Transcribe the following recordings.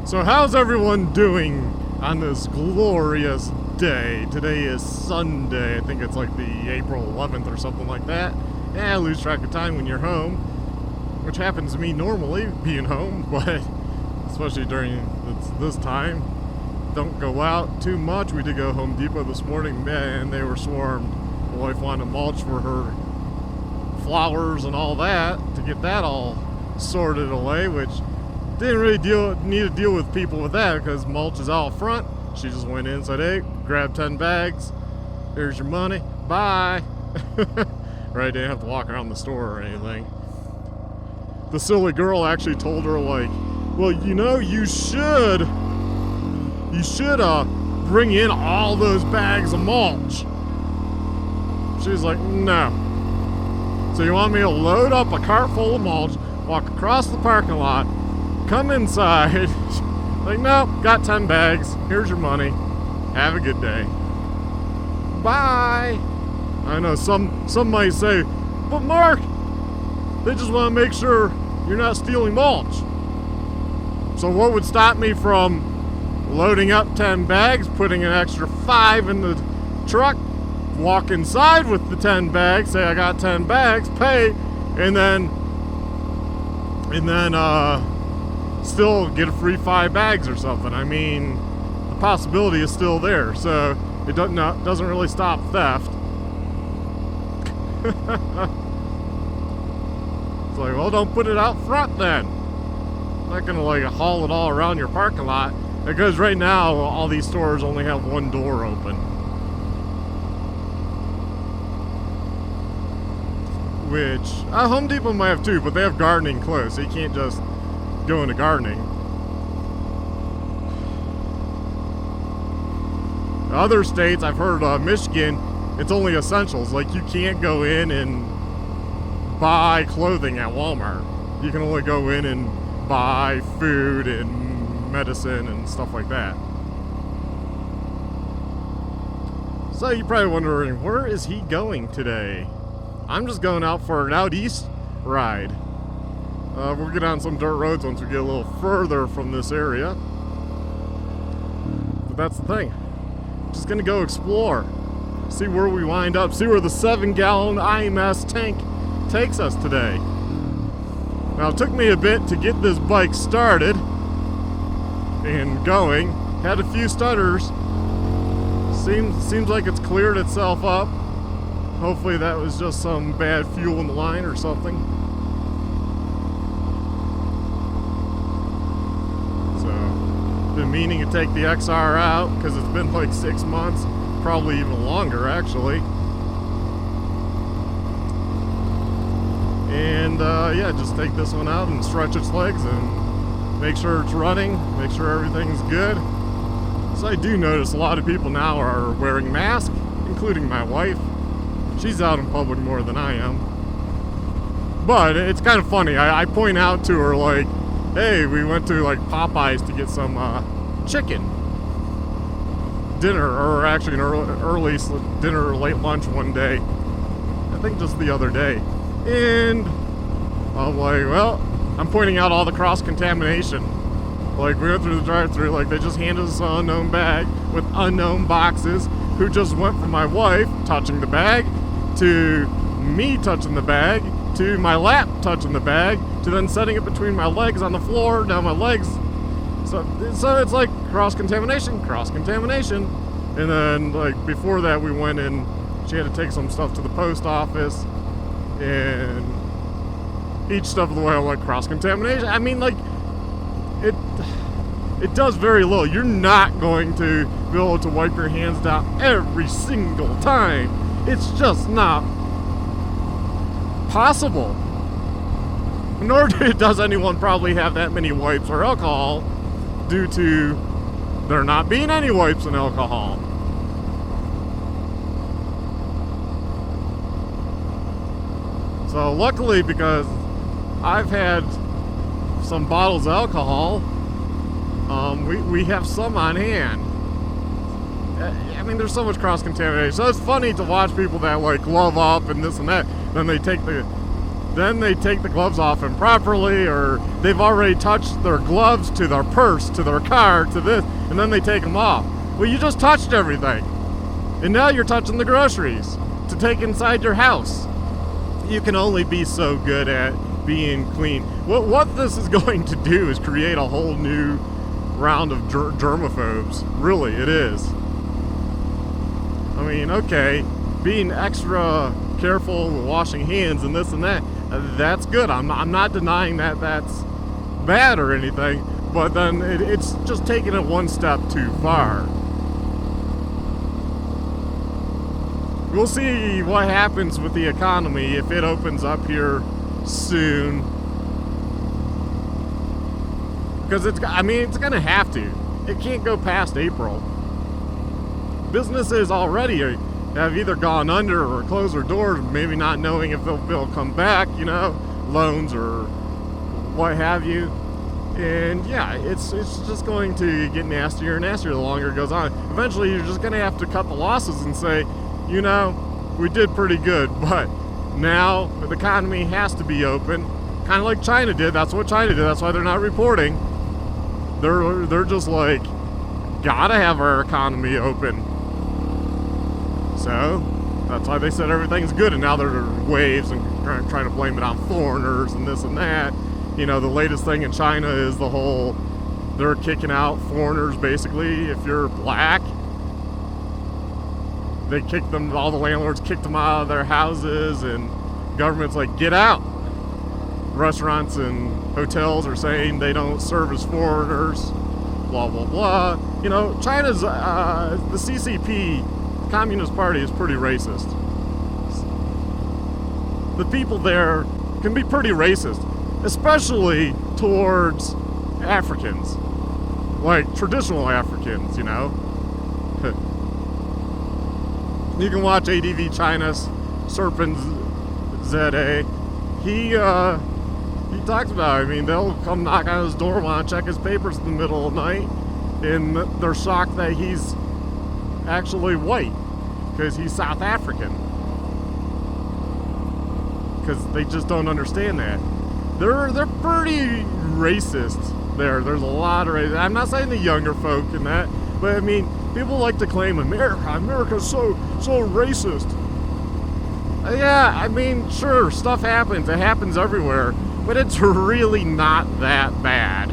So how's everyone doing on this glorious day? Today is Sunday. I think it's like the April 11th or something like that. I lose track of time when you're home, which happens to me normally, being home, but especially during this time. Don't go out too much. We did go Home Depot this morning. Man, they were swarmed. My wife wanted to mulch for her flowers and all that to get that all sorted away, which didn't really need to deal with people with that because mulch is out front. She just went in and said, hey, grab 10 bags. Here's your money. Bye. Right, didn't have to walk around the store or anything. The silly girl actually told her, like, well, you should bring in all those bags of mulch. She's like, no. So you want me to load up a cart full of mulch, walk across the parking lot, come inside, like, no, got 10 bags, here's your money, have a good day. Bye. I know some might say, but Mark, they just want to make sure you're not stealing mulch. So what would stop me from loading up 10 bags, putting an extra 5 in the truck, walk inside with the 10 bags, say I got 10 bags, pay, and then still get a free 5 bags or something. I mean, the possibility is still there, so it doesn't really stop theft. It's like, well, don't put it out front then. I'm not gonna like haul it all around your parking lot, because right now all these stores only have one door open. Which Home Depot might have two, but they have gardening closed, so you can't just go into gardening. Other states, I've heard Michigan, it's only essentials. Like, you can't go in and buy clothing at Walmart. You can only go in and buy food and medicine and stuff like that. So you're probably wondering, where is he going today? I'm just going out for an out east ride. We'll get on some dirt roads once we get a little further from this area. But that's the thing. Just gonna go explore. See where we wind up. See where the 7-gallon IMS tank takes us today. Now, it took me a bit to get this bike started and going. Had a few stutters. Seems like it's cleared itself up. Hopefully that was just some bad fuel in the line or something. So, been meaning to take the XR out because it's been like 6 months, probably even longer actually. And yeah, just take this one out and stretch its legs and make sure it's running, make sure everything's good. So I do notice a lot of people now are wearing masks, including my wife. She's out in public more than I am. But it's kind of funny. I point out to her, like, hey, we went to like Popeyes to get some chicken dinner, or actually an early dinner or late lunch one day. I think just the other day. And I'm like, well, I'm pointing out all the cross-contamination. Like, we went through the drive-thru, like, they just handed us an unknown bag with unknown boxes, who just went from my wife touching the bag, to me touching the bag, to my lap touching the bag, to then setting it between my legs on the floor, down my legs. So it's like cross-contamination. And then, like, before that, we went in, she had to take some stuff to the post office, and each step of the way, I'm like, cross-contamination. I mean, like, it does very little. You're not going to be able to wipe your hands down every single time. It's just not possible. Nor does anyone probably have that many wipes or alcohol due to there not being any wipes and alcohol. So luckily, because I've had some bottles of alcohol, we have some on hand. I mean, there's so much cross-contamination. So it's funny to watch people that, like, glove up and this and that. Then they take the then they take the gloves off improperly, or they've already touched their gloves to their purse, to their car, to this, and then they take them off. Well, you just touched everything. And now you're touching the groceries to take inside your house. You can only be so good at being clean. What this is going to do is create a whole new round of germaphobes. Really, it is. I mean, okay, being extra careful with washing hands and this and that, that's good. I'm not denying that that's bad or anything, but then it's just taking it one step too far. We'll see what happens with the economy if it opens up here soon. Because it's going to have to. It can't go past April. Businesses already have either gone under or closed their doors, maybe not knowing if they'll come back, loans or what have you. And yeah, it's just going to get nastier and nastier the longer it goes on. Eventually, you're just going to have to cut the losses and say, we did pretty good, but now the economy has to be open, kind of like China did. That's what China did. That's why they're not reporting. They're just like, gotta have our economy open. So that's why they said everything's good, and now there are waves and trying to blame it on foreigners and this and that. The latest thing in China is they're kicking out foreigners basically if you're black. They kicked them, all the landlords kicked them out of their houses, and government's like, get out. Restaurants and hotels are saying they don't service foreigners, blah, blah, blah. China's, the CCP, Communist Party, is pretty racist. The people there can be pretty racist, especially towards Africans, like traditional Africans, You can watch ADV China's Serpent ZA. He talks about it. They'll come knock on his door, want to check his papers in the middle of the night, and they're shocked that he's actually white, because he's South African. Because they just don't understand that. They're pretty racist there. There's a lot of racism. I'm not saying the younger folk and that, but people like to claim America's so racist. Yeah, sure, stuff happens. It happens everywhere, but it's really not that bad.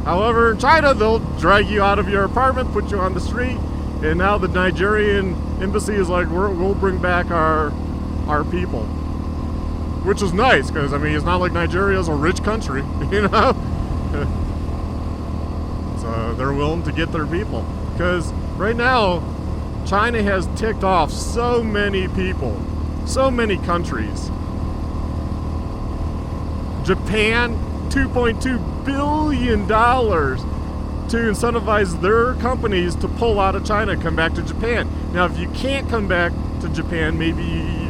However, in China, they'll drag you out of your apartment, put you on the street, and now the Nigerian embassy is like, we'll bring back our people. Which is nice, because, it's not like Nigeria's a rich country, So they're willing to get their people. Because right now, China has ticked off so many people, so many countries. Japan, $2.2 billion to incentivize their companies to pull out of China and come back to Japan. Now, if you can't come back to Japan, maybe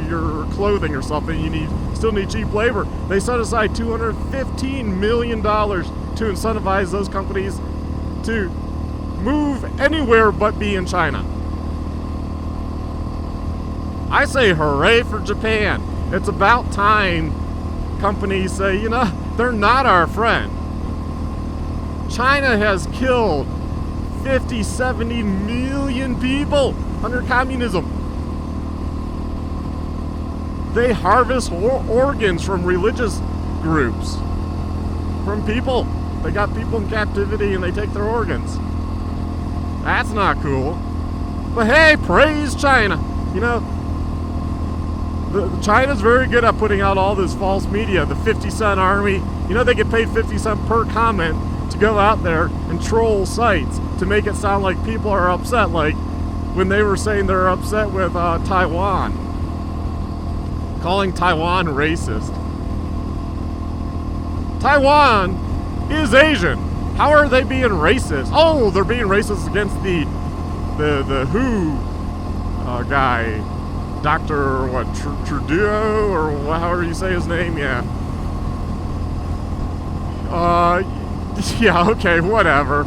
your clothing or something, still need cheap labor. They set aside $215 million to incentivize those companies to move anywhere but be in China. I say hooray for Japan. It's about time companies say, they're not our friend. China has killed 50, 70 million people under communism. They harvest organs from religious groups, from people. They got people in captivity and they take their organs. That's not cool. But hey, praise China. China's very good at putting out all this false media. The 50-cent army, they get paid 50 cents per comment to go out there and troll sites to make it sound like people are upset, like when they were saying they're upset with Taiwan, calling Taiwan racist. Taiwan is Asian. How are they being racist? Oh, they're being racist against the WHO guy, Dr. Trudeau, or however you say his name, yeah. Yeah, okay, whatever.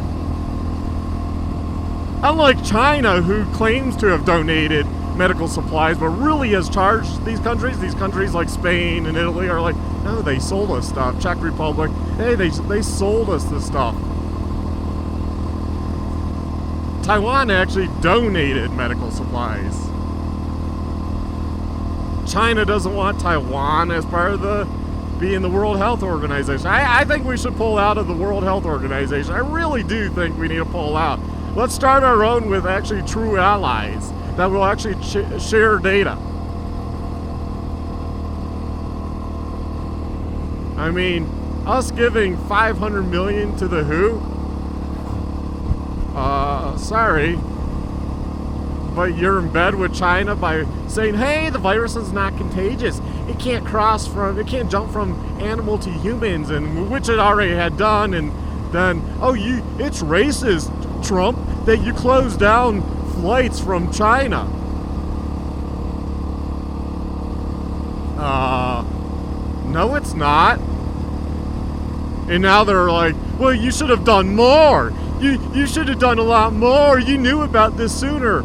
Unlike China, who claims to have donated medical supplies, but really has charged these countries like Spain and Italy are like, no, they sold us stuff. Czech Republic, hey, they sold us this stuff. Taiwan actually donated medical supplies. China doesn't want Taiwan as part of being the World Health Organization. I think we should pull out of the World Health Organization. I really do think we need to pull out. Let's start our own with actually true allies that will actually share data. I mean, us giving $500 million to the WHO? Sorry, but you're in bed with China by saying, hey, the virus is not contagious. It can't jump from animal to humans, and which it already had done. And then, it's racist, Trump, that you closed down flights from China. No, it's not. And now they're like, well, you should have done more. You should have done a lot more. You knew about this sooner.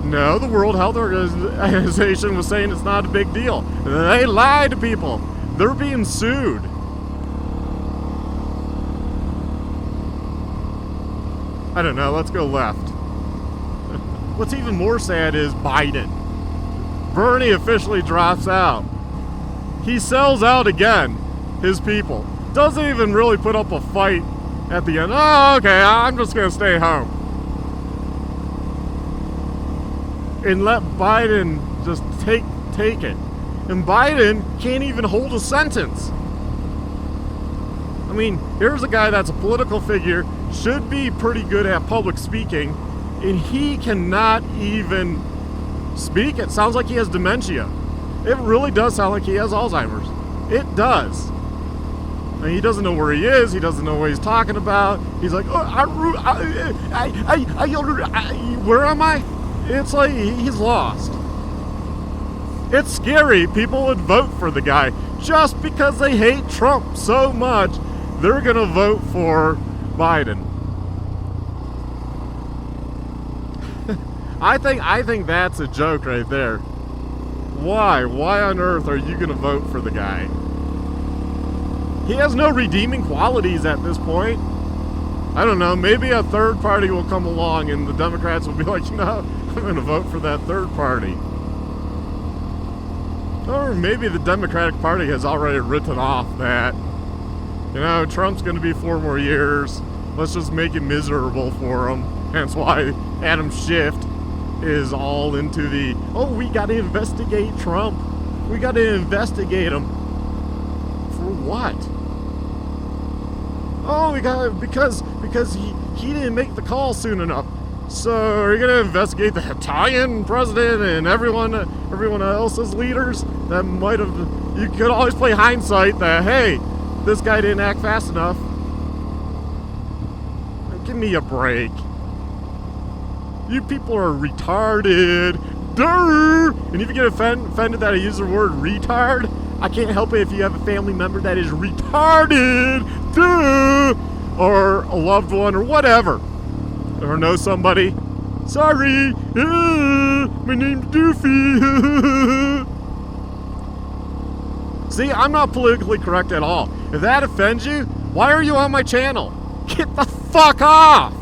No, the World Health Organization was saying it's not a big deal. They lied to people. They're being sued. I don't know. Let's go left. What's even more sad is Biden. Bernie officially drops out. He sells out again. His people. Doesn't even really put up a fight at the end. Oh, okay, I'm just going to stay home. And let Biden just take it. And Biden can't even hold a sentence. I mean, here's a guy that's a political figure, should be pretty good at public speaking, and he cannot even speak. It sounds like he has dementia. It really does sound like he has Alzheimer's. It does. And he doesn't know where he is. He doesn't know what he's talking about. He's like, where am I? It's like he's lost. It's scary. People would vote for the guy just because they hate Trump so much. They're gonna vote for Biden. I think that's a joke right there. Why? Why on earth are you gonna vote for the guy? He has no redeeming qualities at this point. I don't know, maybe a third party will come along and the Democrats will be like, I'm going to vote for that third party. Or maybe the Democratic Party has already written off that, Trump's going to be 4 more years. Let's just make it miserable for him. That's why Adam Schiff is all into we got to investigate Trump. We got to investigate him. For what? Oh, we got because he didn't make the call soon enough. So are you gonna investigate the Italian president and everyone else's leaders that might have? You could always play hindsight that hey, this guy didn't act fast enough. Give me a break. You people are retarded. Durr! And if you get offended that I use the word retard, I can't help it if you have a family member that is retarded, duh, or a loved one, or whatever, or know somebody. Sorry, my name's Doofy. See, I'm not politically correct at all. If that offends you, why are you on my channel? Get the fuck off!